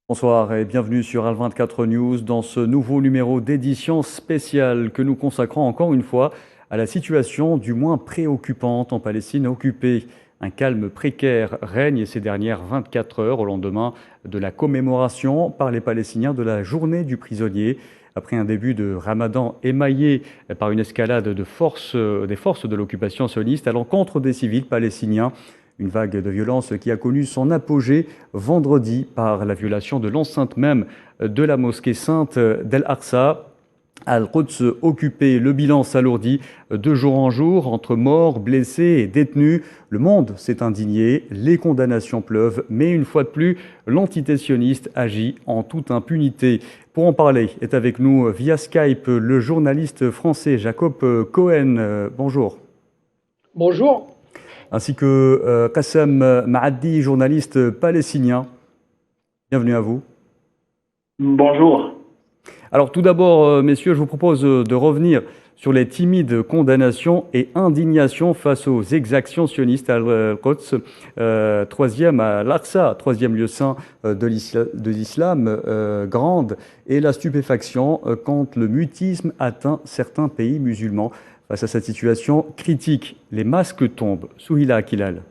Bonsoir et bienvenue sur Al24 News dans ce nouveau numéro d'édition spéciale que nous consacrons encore une fois à la situation du moins préoccupante en Palestine occupée. Un calme précaire règne ces dernières 24 heures au lendemain de la commémoration par les Palestiniens de la journée du prisonnier. Après un début de Ramadan émaillé par une escalade des forces de l'occupation sioniste à l'encontre des civils palestiniens, une vague de violence qui a connu son apogée vendredi par la violation de l'enceinte même de la mosquée sainte d'El-Aqsa. Al-Quds occupé, le bilan s'alourdit de jour en jour entre morts, blessés et détenus. Le monde s'est indigné, les condamnations pleuvent, mais une fois de plus, l'entité sioniste agit en toute impunité. Pour en parler, est avec nous via Skype le journaliste français Jacob Cohen. Bonjour. Bonjour. Ainsi que Qassem Maaddi, journaliste palestinien. Bienvenue à vous. Bonjour. Alors tout d'abord, messieurs, je vous propose de revenir sur les timides condamnations et indignations face aux exactions sionistes à Al-Quds, troisième à l'Aqsa, troisième lieu saint de l'islam, grande, et la stupéfaction quand le mutisme atteint certains pays musulmans. Face à cette situation critique, les masques tombent. Souhila Kilal.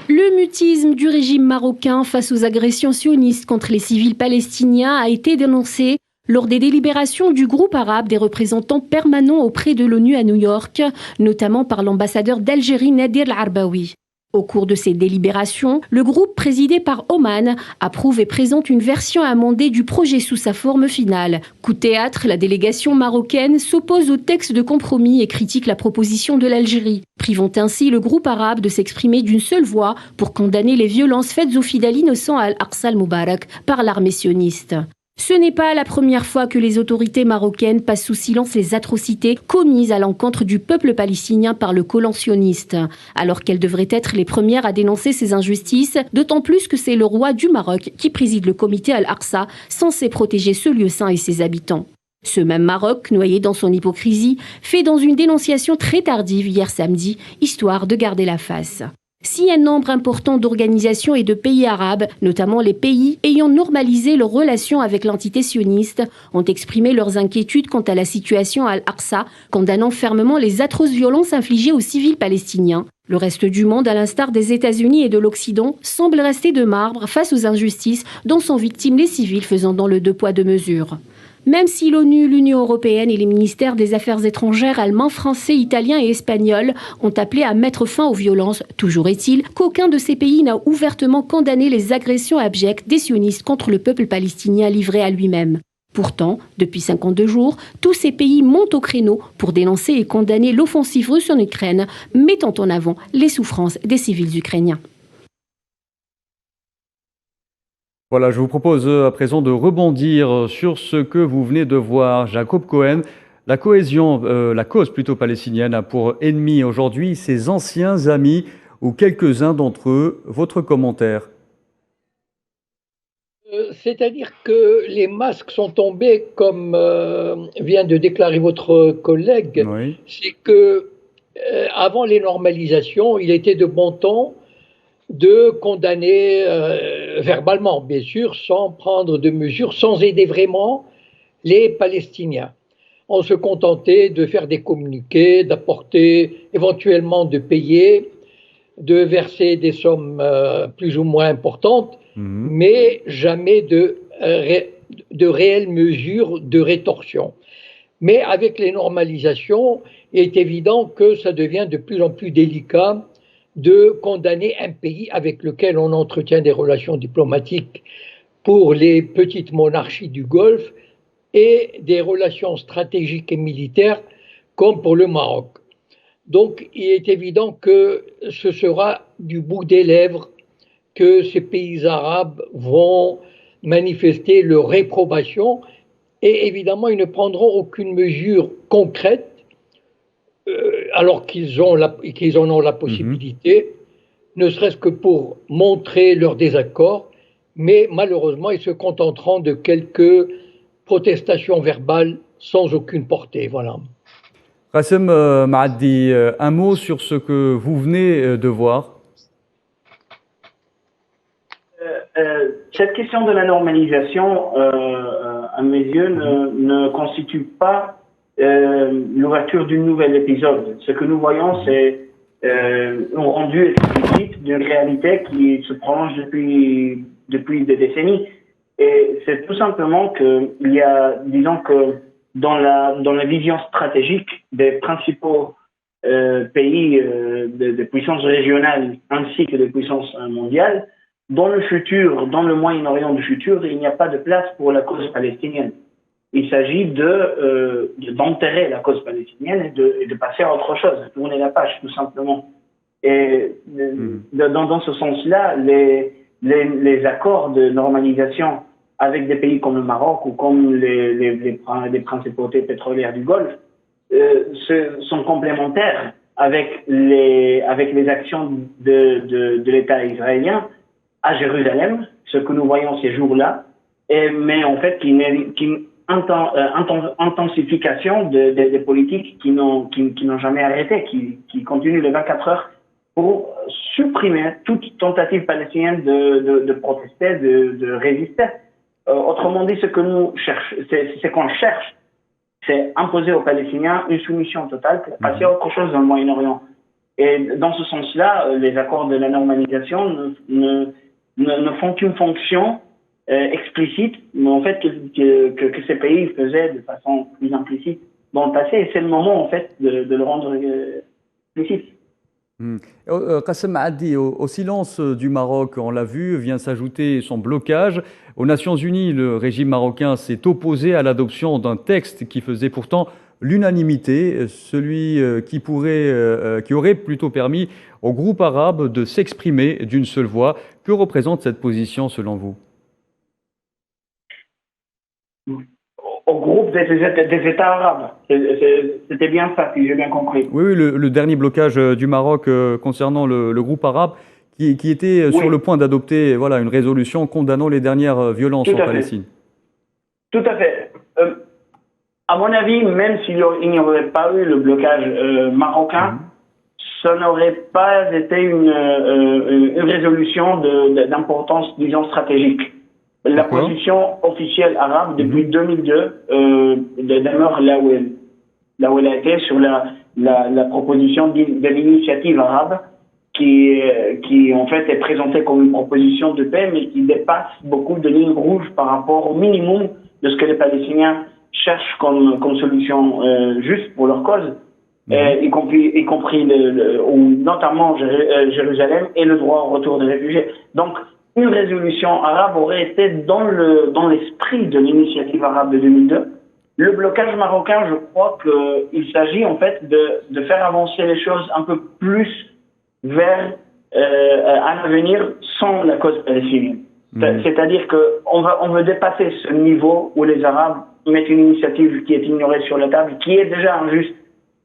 Le mutisme du régime marocain face aux agressions sionistes contre les civils palestiniens a été dénoncé lors des délibérations du groupe arabe des représentants permanents auprès de l'ONU à New York, notamment par l'ambassadeur d'Algérie Nadir Al-Arbaoui. Au cours de ces délibérations, le groupe présidé par Oman approuve et présente une version amendée du projet sous sa forme finale. Coup de théâtre, la délégation marocaine s'oppose au texte de compromis et critique la proposition de l'Algérie, privant ainsi le groupe arabe de s'exprimer d'une seule voix pour condamner les violences faites aux fidèles innocents à Al-Aqsa al-Mubarak par l'armée sioniste. Ce n'est pas la première fois que les autorités marocaines passent sous silence les atrocités commises à l'encontre du peuple palestinien par le colon sioniste, alors qu'elles devraient être les premières à dénoncer ces injustices, d'autant plus que c'est le roi du Maroc qui préside le comité Al-Aqsa, censé protéger ce lieu saint et ses habitants. Ce même Maroc, noyé dans son hypocrisie, fait dans une dénonciation très tardive hier samedi, histoire de garder la face. Si un nombre important d'organisations et de pays arabes, notamment les pays ayant normalisé leurs relations avec l'entité sioniste, ont exprimé leurs inquiétudes quant à la situation à Al-Aqsa, condamnant fermement les atroces violences infligées aux civils palestiniens, le reste du monde, à l'instar des États-Unis et de l'Occident, semble rester de marbre face aux injustices dont sont victimes les civils, faisant dans le deux poids deux mesures. Même si l'ONU, l'Union européenne et les ministères des Affaires étrangères allemands, français, italiens et espagnols ont appelé à mettre fin aux violences, toujours est-il qu'aucun de ces pays n'a ouvertement condamné les agressions abjectes des sionistes contre le peuple palestinien livré à lui-même. Pourtant, depuis 52 jours, tous ces pays montent au créneau pour dénoncer et condamner l'offensive russe en Ukraine, mettant en avant les souffrances des civils ukrainiens. Voilà, je vous propose à présent de rebondir sur ce que vous venez de voir. Jacob Cohen, la cause plutôt palestinienne a pour ennemi aujourd'hui ses anciens amis ou quelques-uns d'entre eux. Votre commentaire? C'est-à-dire que les masques sont tombés, comme vient de déclarer votre collègue. Oui. C'est que avant les normalisations, il était de bon ton de condamner verbalement, bien sûr, sans prendre de mesures, sans aider vraiment les Palestiniens. On se contentait de faire des communiqués, d'apporter, éventuellement de payer, de verser des sommes plus ou moins importantes, mais jamais de réelles mesures de rétorsion. Mais avec les normalisations, il est évident que ça devient de plus en plus délicat de condamner un pays avec lequel on entretient des relations diplomatiques pour les petites monarchies du Golfe et des relations stratégiques et militaires comme pour le Maroc. Donc il est évident que ce sera du bout des lèvres que ces pays arabes vont manifester leur réprobation et évidemment ils ne prendront aucune mesure concrète alors qu'ils en ont la possibilité, ne serait-ce que pour montrer leur désaccord, mais malheureusement, ils se contenteront de quelques protestations verbales sans aucune portée. Voilà. Qassem Maaddi, un mot sur ce que vous venez de voir. cette question de la normalisation, à mes yeux, ne constitue pas l'ouverture d'un nouvel épisode. Ce que nous voyons, c'est un rendu explicite d'une réalité qui se prolonge depuis des décennies. Et c'est tout simplement qu'il y a, disons que dans la vision stratégique des principaux pays des puissances régionales ainsi que des puissances mondiales, dans le futur, dans le Moyen-Orient du futur, il n'y a pas de place pour la cause palestinienne. Il s'agit d'enterrer la cause palestinienne et de passer à autre chose, de tourner la page, tout simplement. Et dans ce sens-là, les accords de normalisation avec des pays comme le Maroc ou comme les principautés pétrolières du Golfe sont complémentaires avec les actions de l'État israélien à Jérusalem, ce que nous voyons ces jours-là, mais en fait qui intensification des politiques qui n'ont jamais arrêté, qui continuent les 24 heures pour supprimer toute tentative palestinienne de protester, de résister. Autrement dit, ce que nous cherchons, c'est qu'on cherche, c'est imposer aux Palestiniens une soumission totale pour passer à autre chose dans le Moyen-Orient. Et dans ce sens-là, les accords de la normalisation ne font qu'une fonction explicite, mais en fait que ces pays faisaient de façon plus implicite dans le passé, et c'est le moment en fait de le rendre explicite. Qassem Addi, au silence du Maroc, on l'a vu, vient s'ajouter son blocage. Aux Nations Unies, le régime marocain s'est opposé à l'adoption d'un texte qui faisait pourtant l'unanimité, celui qui aurait plutôt permis au groupe arabe de s'exprimer d'une seule voix. Que représente cette position selon vous ? Au groupe des États arabes. C'était bien ça, si j'ai bien compris. Oui, le dernier blocage du Maroc concernant le groupe arabe qui était sur le point d'adopter une résolution condamnant les dernières violences en Palestine. Tout à fait. À mon avis, même s'il n'y aurait pas eu le blocage marocain, ça n'aurait pas été une résolution d'importance, disons, stratégique. La position officielle arabe depuis 2002 demeure là où elle a été sur la proposition de l'initiative arabe qui en fait est présentée comme une proposition de paix mais qui dépasse beaucoup de lignes rouges par rapport au minimum de ce que les Palestiniens cherchent comme solution juste pour leur cause, y compris notamment Jérusalem et le droit au retour des réfugiés. Donc une résolution arabe aurait été dans l'esprit de l'initiative arabe de 2002. Le blocage marocain, je crois qu'il s'agit en fait de faire avancer les choses un peu plus vers un avenir sans la cause palestinienne. C'est-à-dire qu'on veut dépasser ce niveau où les Arabes mettent une initiative qui est ignorée sur la table, qui est déjà injuste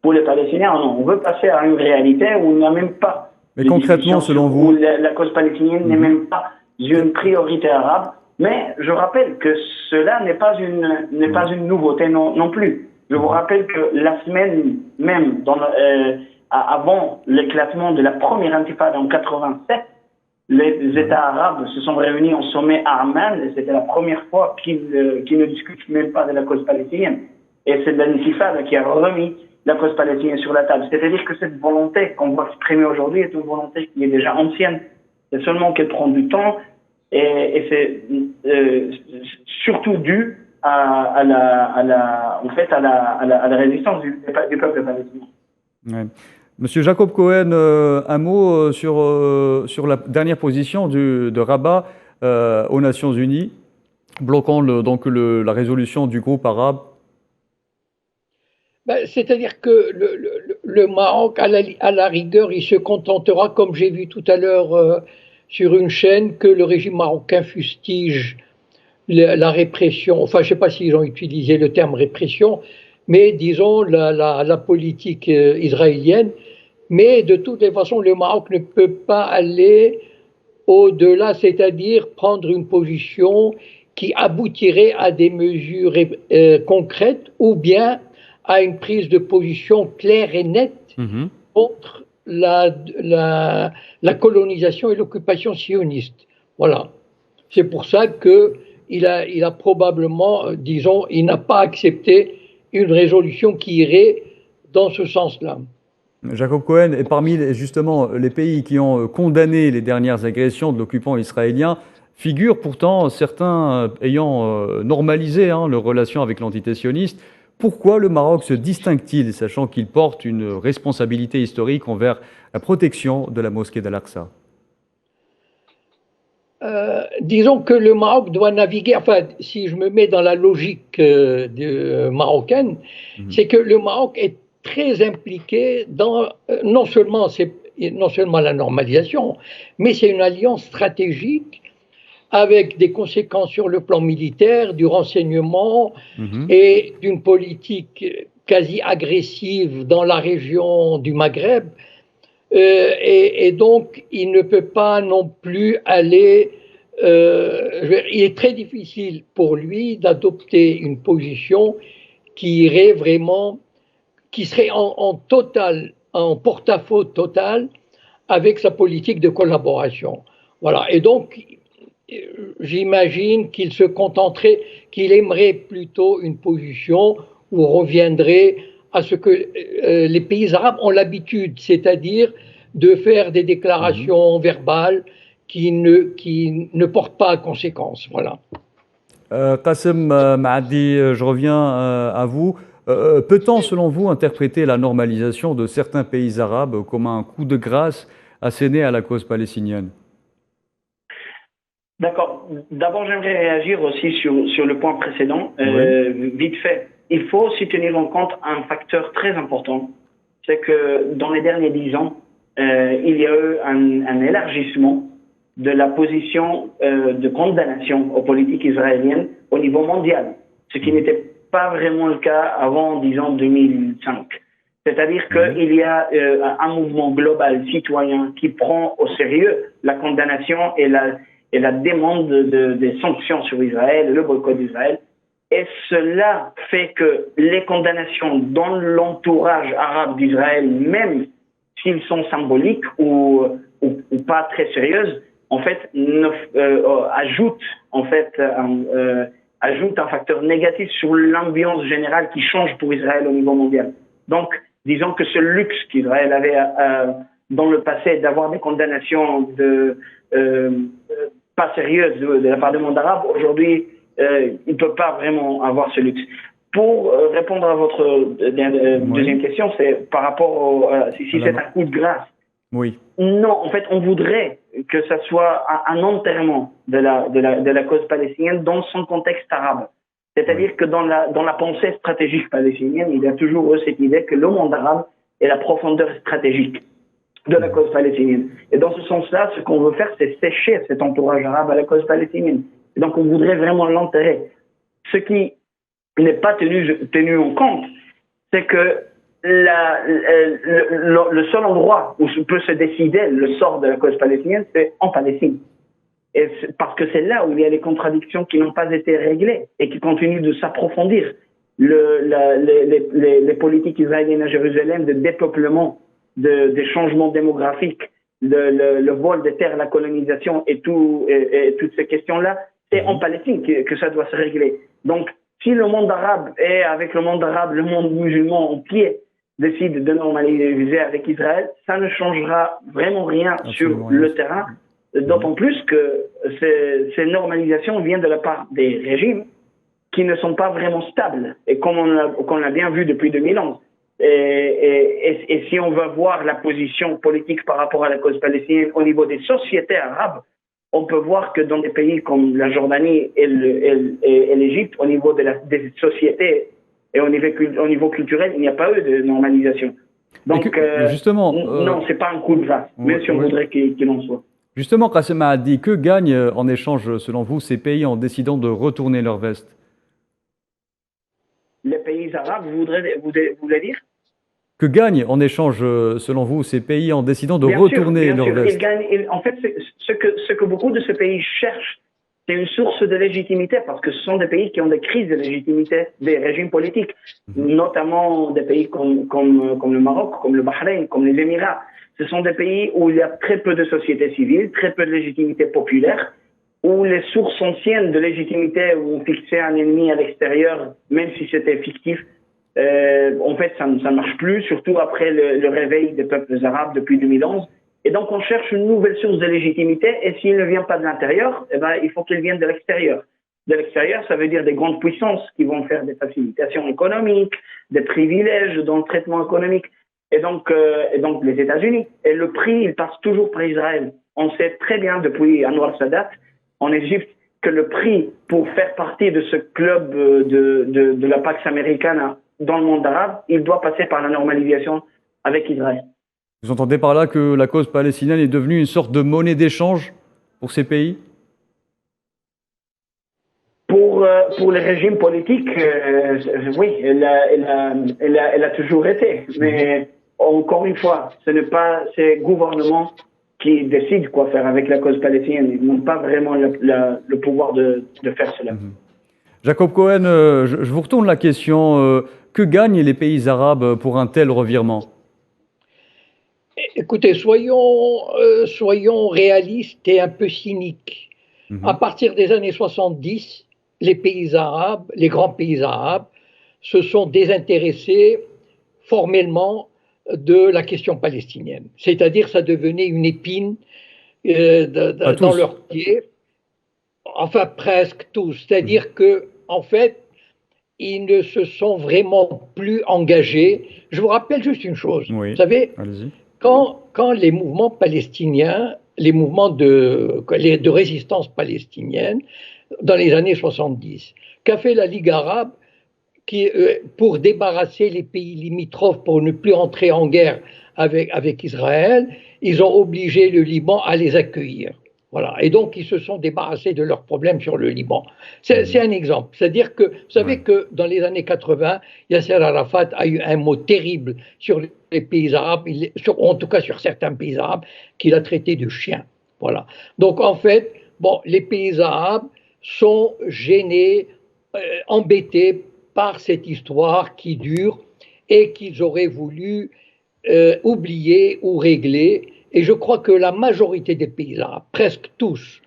pour les Palestiniens. Non, on veut passer à une réalité où il n'y a même pas. Mais concrètement, selon vous, où la cause palestinienne n'est même pas une priorité arabe, mais je rappelle que cela n'est pas une nouveauté non plus. Je vous rappelle que la semaine même, avant l'éclatement de la première intifada en 87, les États arabes se sont réunis en sommet à Amman, et c'était la première fois qu'ils ne discutent même pas de la cause palestinienne. Et c'est l'intifada qui a remis la cause palestinienne sur la table. C'est-à-dire que cette volonté qu'on voit exprimer aujourd'hui est une volonté qui est déjà ancienne. C'est seulement qu'elle prend du temps et c'est surtout dû à la résistance du peuple palestinien. Ouais. Monsieur Jacob Cohen, un mot sur la dernière position de Rabat aux Nations Unies, bloquant la résolution du groupe arabe. C'est-à-dire que le Maroc, à la rigueur, il se contentera, comme j'ai vu tout à l'heure sur une chaîne, que le régime marocain fustige la répression. Enfin, je ne sais pas s'ils ont utilisé le terme répression, mais disons la politique israélienne. Mais de toutes les façons, le Maroc ne peut pas aller au-delà, c'est-à-dire prendre une position qui aboutirait à des mesures concrètes ou bien à une prise de position claire et nette contre la colonisation et l'occupation sioniste. Voilà. C'est pour ça qu'il a probablement, disons, il n'a pas accepté une résolution qui irait dans ce sens-là. Jacob Cohen est parmi justement les pays qui ont condamné les dernières agressions de l'occupant israélien. Figurent pourtant certains ayant normalisé leurs relations avec l'entité sioniste. Pourquoi le Maroc se distingue-t-il, sachant qu'il porte une responsabilité historique envers la protection de la mosquée d'Al-Aqsa? Disons que le Maroc doit naviguer, enfin, si je me mets dans la logique marocaine, c'est que le Maroc est très impliqué dans non seulement la normalisation, mais c'est une alliance stratégique avec des conséquences sur le plan militaire, du renseignement et d'une politique quasi agressive dans la région du Maghreb. Et donc, il ne peut pas non plus aller. Il est très difficile pour lui d'adopter une position qui irait vraiment, qui serait en porte-à-faux total avec sa politique de collaboration. Voilà. Et donc, j'imagine qu'il se contenterait, qu'il aimerait plutôt une position où on reviendrait à ce que les pays arabes ont l'habitude, c'est-à-dire de faire des déclarations verbales qui ne portent pas à conséquence. Voilà. Qassem Maadi, je reviens à vous. Peut-on, selon vous, interpréter la normalisation de certains pays arabes comme un coup de grâce asséné à la cause palestinienne? D'accord. D'abord, j'aimerais réagir aussi sur le point précédent, vite fait. Il faut aussi tenir en compte un facteur très important, c'est que dans les derniers 10 ans, il y a eu un élargissement de la position de condamnation aux politiques israéliennes au niveau mondial, ce qui n'était pas vraiment le cas avant, disons, 2005. C'est-à-dire qu'il y a un mouvement global citoyen qui prend au sérieux la condamnation et la demande des sanctions sur Israël, le boycott d'Israël. Et cela fait que les condamnations dans l'entourage arabe d'Israël, même s'ils sont symboliques ou pas très sérieuses, en fait, ajoutent un facteur négatif sur l'ambiance générale qui change pour Israël au niveau mondial. Donc, disons que ce luxe qu'Israël avait dans le passé d'avoir des condamnations pas sérieuses de la part du monde arabe, aujourd'hui, il ne peut pas vraiment avoir ce luxe. Pour répondre à votre deuxième question, c'est par rapport si c'est un coup de grâce. Oui. Non, en fait, on voudrait que ça soit un enterrement de la cause palestinienne dans son contexte arabe. C'est-à-dire que dans la pensée stratégique palestinienne, il y a toujours eu cette idée que le monde arabe est la profondeur stratégique de la cause palestinienne. Et dans ce sens-là, ce qu'on veut faire, c'est sécher cet entourage arabe à la cause palestinienne. Et donc, on voudrait vraiment l'enterrer. Ce qui n'est pas tenu en compte, c'est que le seul endroit où peut se décider le sort de la cause palestinienne, c'est en Palestine. Et parce que c'est là où il y a les contradictions qui n'ont pas été réglées et qui continuent de s'approfondir. Les politiques israéliennes à Jérusalem de dépeuplement, des changements démographiques, le vol des terres, la colonisation et toutes ces questions-là, c'est en Palestine que ça doit se régler. Donc, si le monde arabe est avec le monde arabe, le monde musulman en pied, décide de normaliser avec Israël, ça ne changera vraiment rien sur le terrain, d'autant plus que ces normalisations viennent de la part des régimes qui ne sont pas vraiment stables, et comme on l'a bien vu depuis 2011. Et si on veut voir la position politique par rapport à la cause palestinienne au niveau des sociétés arabes, on peut voir que dans des pays comme la Jordanie et l'Égypte, au niveau des sociétés et au niveau culturel, il n'y a pas eu de normalisation. Donc, justement, non, c'est pas un coup de grâce, même si on voudrait qu'il en soit. Justement, Qassem a dit, que gagnent en échange, selon vous, ces pays en décidant de retourner leur veste? Les pays arabes, vous voulez dire? Que gagnent en échange, selon vous, ces pays en décidant de retourner leur veste? En fait, ce que beaucoup de ces pays cherchent, c'est une source de légitimité, parce que ce sont des pays qui ont des crises de légitimité des régimes politiques, notamment des pays comme le Maroc, comme le Bahreïn, comme les Émirats. Ce sont des pays où il y a très peu de société civile, très peu de légitimité populaire, où les sources anciennes de légitimité où on fixait un ennemi à l'extérieur, même si c'était fictif, en fait, ça ne marche plus, surtout après le réveil des peuples arabes depuis 2011. Et donc, on cherche une nouvelle source de légitimité, et s'il ne vient pas de l'intérieur, eh ben, il faut qu'il vienne de l'extérieur. De l'extérieur, ça veut dire des grandes puissances qui vont faire des facilitations économiques, des privilèges dans le traitement économique, et donc les États-Unis. Et le prix, il passe toujours par Israël. On sait très bien depuis Anwar Sadat, en Égypte, que le prix pour faire partie de ce club de la Pax Americana dans le monde arabe, il doit passer par la normalisation avec Israël. Vous entendez par là que la cause palestinienne est devenue une sorte de monnaie d'échange pour ces pays? Pour les régimes politiques, oui, elle a toujours été. Mais encore une fois, ce n'est pas ces gouvernements qui décident quoi faire avec la cause palestinienne. Ils n'ont pas vraiment le pouvoir de faire cela. Jacob Cohen, je vous retourne la question. Que gagnent les pays arabes pour un tel revirement? Écoutez, soyons réalistes et un peu cyniques. À partir des années 70, les pays arabes, les grands pays arabes, se sont désintéressés formellement de la question palestinienne. C'est-à-dire, ça devenait une épine dans leur pied. Enfin, presque tous. C'est-à-dire que, en fait, ils ne se sont vraiment plus engagés. Je vous rappelle juste une chose. Oui. Vous savez, quand les mouvements palestiniens, les mouvements de résistance palestinienne, dans les années 70, qu'a fait la Ligue arabe pour débarrasser les pays limitrophes, pour ne plus entrer en guerre avec Israël, ils ont obligé le Liban à les accueillir. Voilà. Et donc, ils se sont débarrassés de leurs problèmes sur le Liban. C'est un exemple. C'est-à-dire que, vous savez que dans les années 80, Yasser Arafat a eu un mot terrible sur les pays arabes, en tout cas sur certains pays arabes, qu'il a traité de chiens. Voilà. Donc, en fait, bon, les pays arabes sont gênés, embêtés par cette histoire qui dure et qu'ils auraient voulu oublier ou régler. Et je crois que la majorité des pays arabes, presque tous,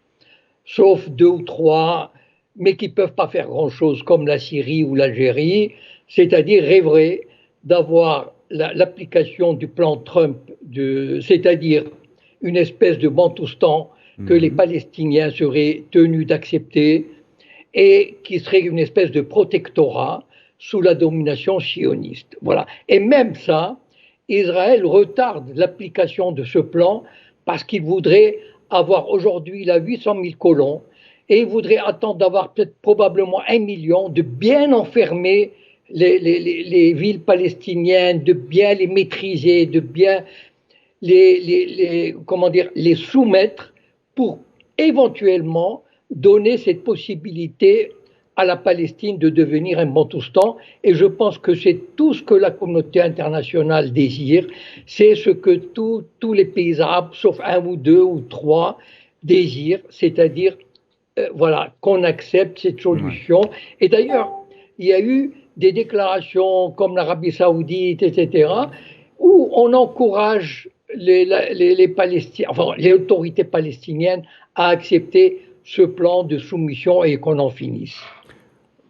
sauf 2 ou 3, mais qui ne peuvent pas faire grand-chose comme la Syrie ou l'Algérie, c'est-à-dire rêveraient d'avoir l'application du plan Trump, c'est-à-dire une espèce de Bantoustan que les Palestiniens seraient tenus d'accepter et qui serait une espèce de protectorat sous la domination sioniste. Voilà. Et même ça, Israël retarde l'application de ce plan parce qu'il voudrait avoir aujourd'hui 800 000 colons et il voudrait attendre d'avoir peut-être probablement 1 million, de bien enfermer les villes palestiniennes, de bien les maîtriser, de bien les soumettre pour éventuellement donner cette possibilité à la Palestine de devenir un Bantoustan. Et je pense que c'est tout ce que la communauté internationale désire, c'est ce que tous les pays arabes, sauf 1 ou 2 ou 3, désirent, c'est-à-dire voilà, qu'on accepte cette solution. Ouais. Et d'ailleurs, il y a eu des déclarations comme l'Arabie Saoudite, etc., où on encourage les Palestiniens, enfin, les autorités palestiniennes à accepter ce plan de soumission et qu'on en finisse.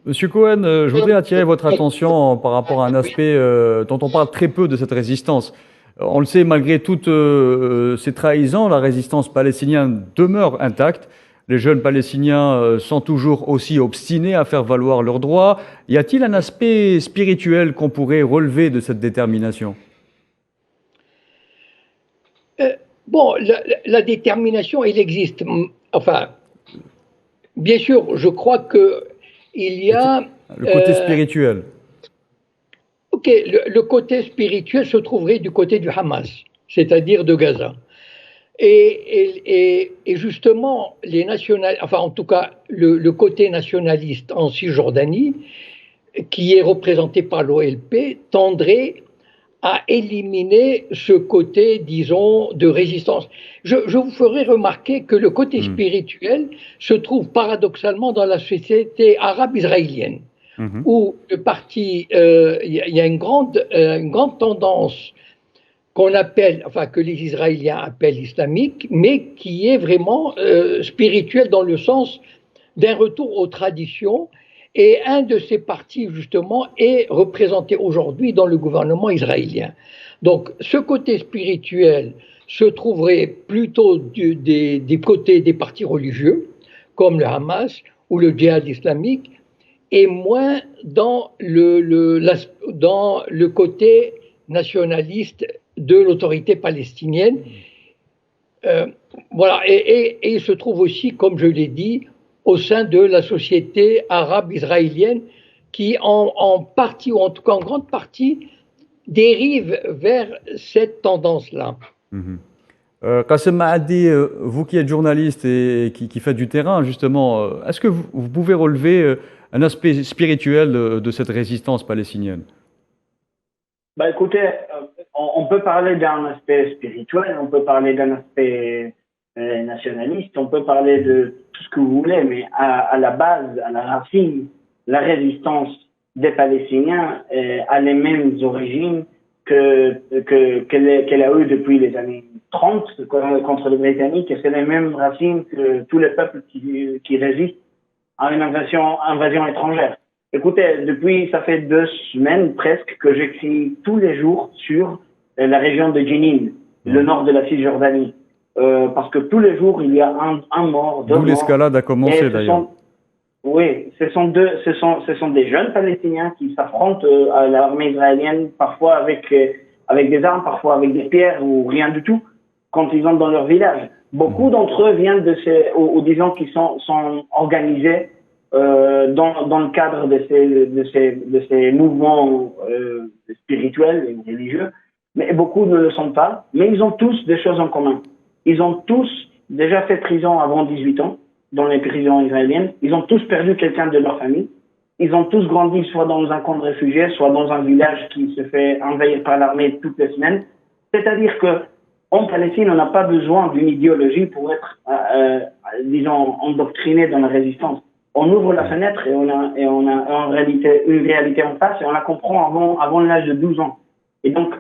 Monsieur Cohen, je voudrais attirer votre attention par rapport à un aspect dont on parle très peu de cette résistance. On le sait, malgré toutes ces trahisons, la résistance palestinienne demeure intacte. Les jeunes Palestiniens sont toujours aussi obstinés à faire valoir leurs droits. Y a-t-il un aspect spirituel qu'on pourrait relever de cette détermination ? Bon, la détermination, elle existe. Enfin, bien sûr, je crois qu'il y a... Le côté spirituel. Ok, le côté spirituel se trouverait du côté du Hamas, c'est-à-dire de Gaza. Et justement, enfin en tout cas, le côté nationaliste en Cisjordanie, qui est représenté par l'OLP, tendrait à éliminer ce côté, disons, de résistance. Je vous ferai remarquer que le côté spirituel se trouve paradoxalement dans la société arabe israélienne, où le parti, il y a une grande tendance qu'on appelle, enfin que les Israéliens appellent islamique, mais qui est vraiment spirituel dans le sens d'un retour aux traditions. Et un de ces partis, justement, est représenté aujourd'hui dans le gouvernement israélien. Donc, ce côté spirituel se trouverait plutôt du côté des partis religieux, comme le Hamas ou le djihad islamique, et moins dans le côté nationaliste de l'autorité palestinienne. Voilà, et il se trouve aussi, comme je l'ai dit, au sein de la société arabe israélienne qui en partie, ou en tout cas en grande partie, dérive vers cette tendance-là. Qassem Maadi, vous qui êtes journaliste et qui faites du terrain, justement, est-ce que vous pouvez relever un aspect spirituel de cette résistance palestinienne? Bah écoutez, on peut parler d'un aspect spirituel, on peut parler d'un aspect nationaliste, on peut parler de tout ce que vous voulez, mais à la base, à la racine, la résistance des Palestiniens a les mêmes origines qu'elle a eu depuis les années 30 contre les Britanniques, et c'est les mêmes racines que tous les peuples qui résistent à une invasion étrangère. Écoutez, ça fait 2 semaines presque que j'écris tous les jours sur la région de Jenin, le nord de la Cisjordanie. Parce que tous les jours, il y a un mort, 2 morts. D'où l'escalade a commencé d'ailleurs. Oui, ce sont des jeunes Palestiniens qui s'affrontent à l'armée israélienne, parfois avec des armes, parfois avec des pierres ou rien du tout, quand ils entrent dans leur village. Beaucoup d'entre eux viennent disons qui sont organisés dans le cadre de ces mouvements spirituels et religieux, mais beaucoup ne le sont pas. Mais ils ont tous des choses en commun. Ils ont tous déjà fait prison avant 18 ans, dans les prisons israéliennes. Ils ont tous perdu quelqu'un de leur famille. Ils ont tous grandi soit dans un camp de réfugiés, soit dans un village qui se fait envahir par l'armée toutes les semaines. C'est-à-dire que en Palestine, on n'a pas besoin d'une idéologie pour être, disons, endoctriné dans la résistance. On ouvre la fenêtre et on a en réalité une réalité en face et on la comprend avant l'âge de 12 ans. Et donc,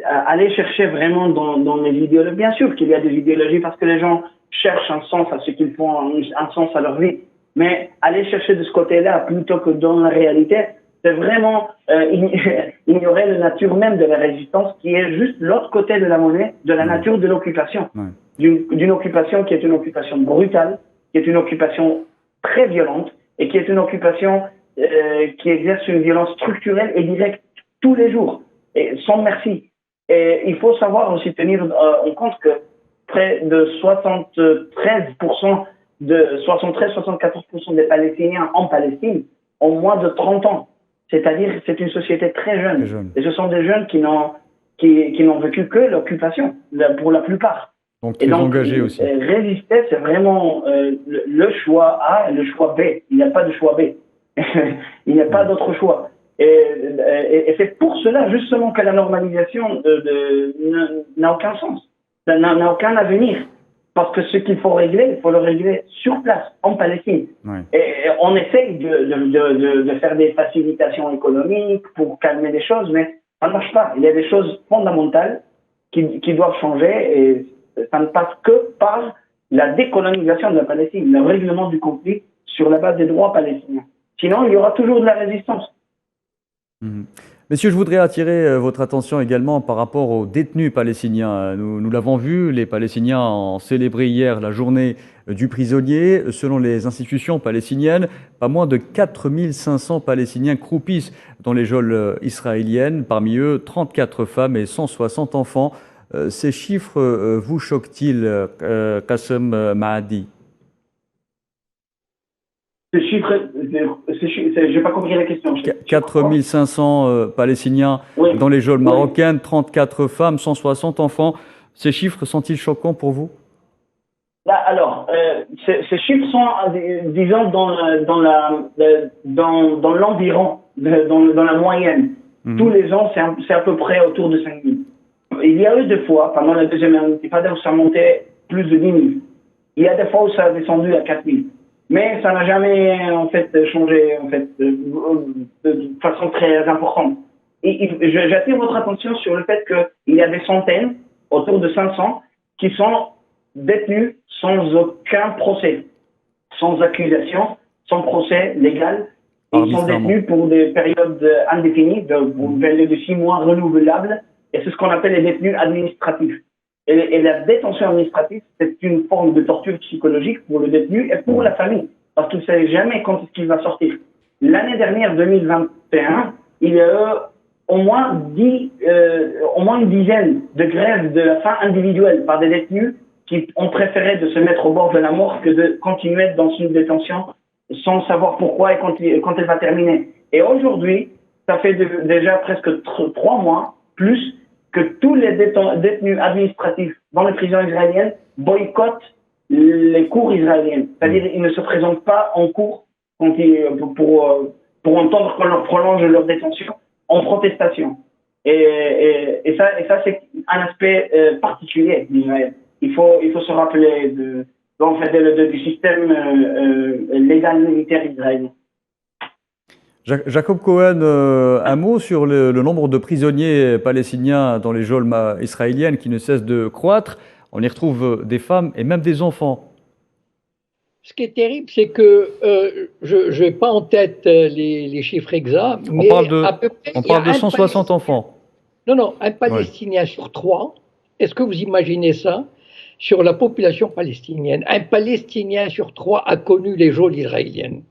aller chercher vraiment dans les idéologies. Bien sûr qu'il y a des idéologies parce que les gens cherchent un sens à ce qu'ils font, un sens à leur vie. Mais aller chercher de ce côté-là plutôt que dans la réalité, c'est vraiment ignorer la nature même de la résistance qui est juste l'autre côté de la monnaie, de la nature de l'occupation. D'une occupation qui est une occupation brutale, qui est une occupation très violente et qui est une occupation qui exerce une violence structurelle et directe tous les jours, et sans merci. Et il faut savoir aussi tenir en compte que près de 73%, 74% des Palestiniens en Palestine ont moins de 30 ans. C'est-à-dire que c'est une société très jeune. Et ce sont des jeunes qui n'ont vécu que l'occupation, pour la plupart. Donc très engagés aussi. Résister, c'est vraiment le choix A et le choix B. Il n'y a pas de choix B. Il n'y a pas d'autre choix. Et c'est pour cela, justement, que la normalisation n'a aucun sens. Ça n'a aucun avenir. Parce que ce qu'il faut régler, il faut le régler sur place, en Palestine. Et on essaye de faire des facilitations économiques pour calmer les choses, mais ça ne marche pas. Il y a des choses fondamentales qui doivent changer et ça ne passe que par la décolonisation de la Palestine, le règlement du conflit sur la base des droits palestiniens. Sinon, il y aura toujours de la résistance. Messieurs, je voudrais attirer votre attention également par rapport aux détenus palestiniens. Nous l'avons vu, les Palestiniens ont célébré hier la journée du prisonnier. Selon les institutions palestiniennes, pas moins de 4500 Palestiniens croupissent dans les geôles israéliennes. Parmi eux, 34 femmes et 160 enfants. Ces chiffres vous choquent-ils, Qassem Maadi? Ces chiffres, je n'ai pas compris la question. 4500 Palestiniens dans les geôles marocaines, 34 femmes, 160 enfants. Ces chiffres sont-ils choquants pour vous? Alors, ces chiffres sont, disons, dans l'environ, dans la moyenne. Tous les ans, c'est à peu près autour de 5 000. Il y a eu des fois, pendant la deuxième intifada, où ça montait plus de 10 000. Il y a des fois où ça a descendu à 4 000. Mais ça n'a jamais, en fait, changé, en fait, de façon très importante. Et j'attire votre attention sur le fait qu'il il y a des centaines, autour de 500, qui sont détenus sans aucun procès, sans accusation, sans procès légal. Ils sont détenus pour des périodes indéfinies, une période de 6 mois renouvelables, et c'est ce qu'on appelle les détenus administratifs. Et la détention administrative, c'est une forme de torture psychologique pour le détenu et pour la famille, parce qu'il ne sait jamais quand est-ce qu'il va sortir. L'année dernière, 2021, il y a eu au moins une dizaine de grèves de la faim individuelles par des détenus qui ont préféré de se mettre au bord de la mort que de continuer dans une détention sans savoir pourquoi et quand elle va terminer. Et aujourd'hui, ça fait déjà presque 3 mois, plus, que tous les détenus administratifs dans les prisons israéliennes boycottent les cours israéliennes. C'est-à-dire qu'ils ne se présentent pas en cours pour entendre qu'on leur prolonge leur détention en protestation. Et ça c'est un aspect particulier d'Israël. Il faut se rappeler du système légal militaire israélien. Jacob Cohen, un mot sur le nombre de prisonniers palestiniens dans les geôles israéliennes qui ne cessent de croître. On y retrouve des femmes et même des enfants. Ce qui est terrible, c'est que je n'ai pas en tête les chiffres exacts, mais on parle de 160 enfants. Non, un Palestinien sur 3. Est-ce que vous imaginez ça? Sur la population palestinienne, un Palestinien sur 3 a connu les geôles israéliennes.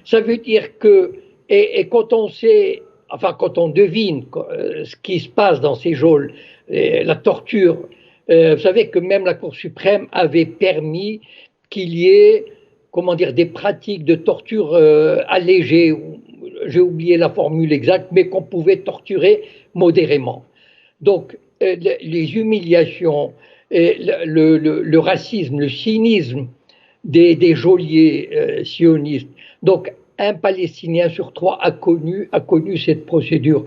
Ça veut dire que, et quand on sait, quand on devine ce qui se passe dans ces geôles, la torture, vous savez que même la Cour suprême avait permis qu'il y ait, des pratiques de torture allégées, j'ai oublié la formule exacte, mais qu'on pouvait torturer modérément. Donc, les humiliations, le racisme, le cynisme des geôliers sionistes. Donc, un Palestinien sur 3 a connu cette procédure.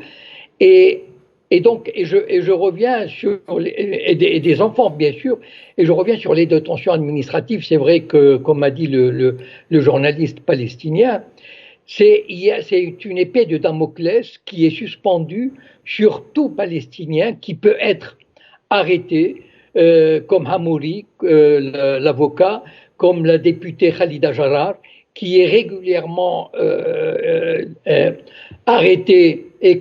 Et je reviens sur des enfants, bien sûr, et je reviens sur les détentions administratives. C'est vrai que, comme a dit le journaliste palestinien, c'est une épée de Damoclès qui est suspendue sur tout Palestinien qui peut être arrêté, comme Hamouri, l'avocat, comme la députée Khalida Jarrar, qui est régulièrement arrêtée et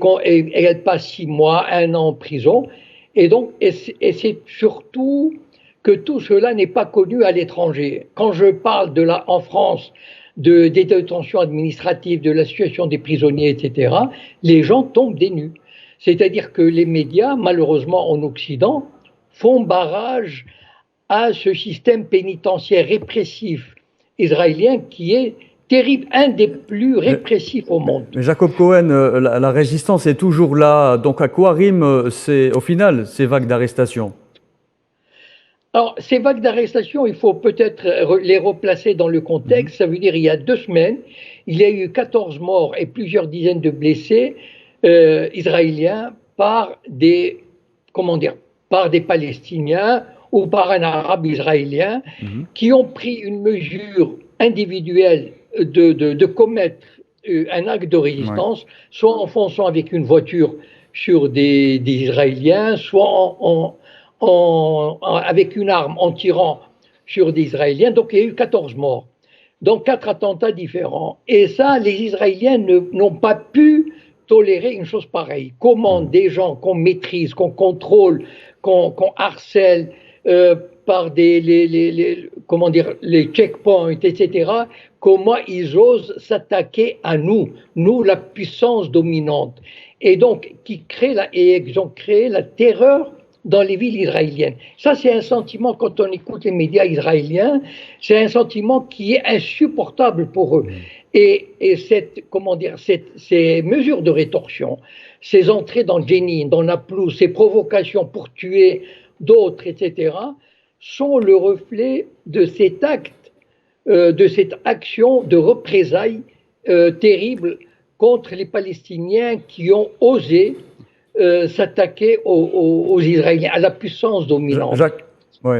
elle passe 6 mois, 1 an en prison. Et c'est surtout que tout cela n'est pas connu à l'étranger. Quand je parle en France des détentions administratives, de la situation des prisonniers, etc., les gens tombent des nues. C'est-à-dire que les médias, malheureusement en Occident, font barrage à ce système pénitentiaire répressif israélien qui est terrible, un des plus répressifs au monde. Mais Jacob Cohen, la résistance est toujours là. Donc à quoi riment au final ces vagues d'arrestations? Alors, ces vagues d'arrestations, il faut peut-être les replacer dans le contexte. Ça veut dire il y a 2 semaines, il y a eu 14 morts et plusieurs dizaines de blessés israéliens par des Palestiniens ou par un Arabe israélien qui ont pris une mesure individuelle de commettre un acte de résistance, soit en fonçant avec une voiture sur des Israéliens, soit avec une arme en tirant sur des Israéliens. Donc il y a eu 14 morts, donc 4 attentats différents. Et ça, les Israéliens n'ont pas pu tolérer une chose pareille. Comment des gens qu'on maîtrise, qu'on contrôle, qu'on harcèle par les checkpoints, etc., comment ils osent s'attaquer à nous, la puissance dominante. Et donc, ils ont créé la terreur dans les villes israéliennes. Ça, c'est un sentiment, quand on écoute les médias israéliens, c'est un sentiment qui est insupportable pour eux. Et ces mesures de rétorsion, ces entrées dans Jenin, dans Naplouse, ces provocations pour tuer d'autres, etc., sont le reflet de cet acte, de cette action de représailles terrible contre les Palestiniens qui ont osé s'attaquer aux Israéliens, à la puissance dominante.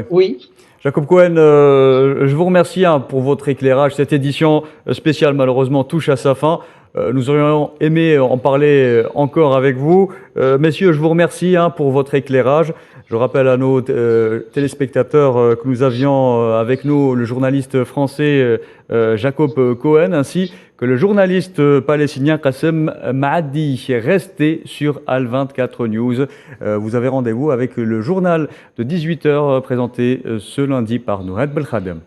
Oui. Jacob Cohen, je vous remercie pour votre éclairage. Cette édition spéciale, malheureusement, touche à sa fin. Nous aurions aimé en parler encore avec vous. Messieurs, je vous remercie pour votre éclairage. Je rappelle à nos téléspectateurs que nous avions avec nous le journaliste français Jacob Cohen, ainsi que le journaliste palestinien Qassem Maaddi. Restez sur Al24 News. Vous avez rendez-vous avec le journal de 18h présenté ce lundi par Noured Belkhadem.